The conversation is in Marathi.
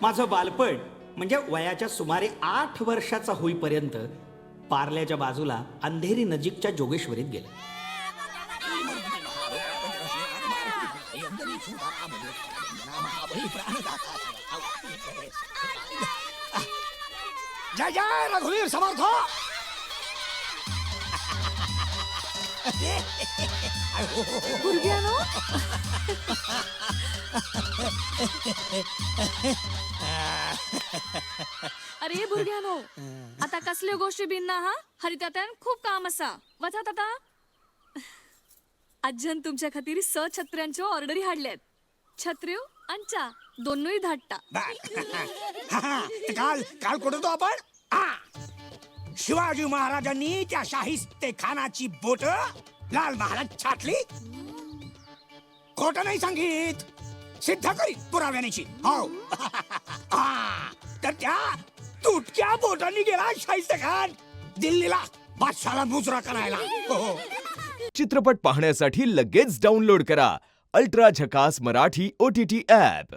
माझं बालपण म्हणजे वयाच्या सुमारे 8 वर्षाचा होईपर्यंत पार्ल्याच्या बाजूला अंधेरी नजीकच्या जोगेश्वरीत गेलं. जय जय रघुवीर समर्थ. भुरग्यानो अरे भुरग्यानो आता कसल्यो गोष्टी बिनना हा हरितातान खूप काम असा वतात आता. आज्यान तुमच्या खातीर छत्र्यांच्यो ऑर्डरी हाडल्यात. छत्र्यो आणि चा दोन्ही धाडटा. काल काल कुठं होतो आपण? शिवाजी महाराजांनी त्या शाहिस्ते खानाची बोट लाल महालात छाटली. खोट नाही सांगित, सिद्ध करीत पुराव्याची. हो. तर त्या तुटक्या बोटांनी गेला शाहिस्ते खान दिल्लीला बादशाला मुजरा करायला. हो. चित्रपट पाहण्यासाठी लगेच डाउनलोड करा अल्ट्रा झकास मराठी OTT ॲप.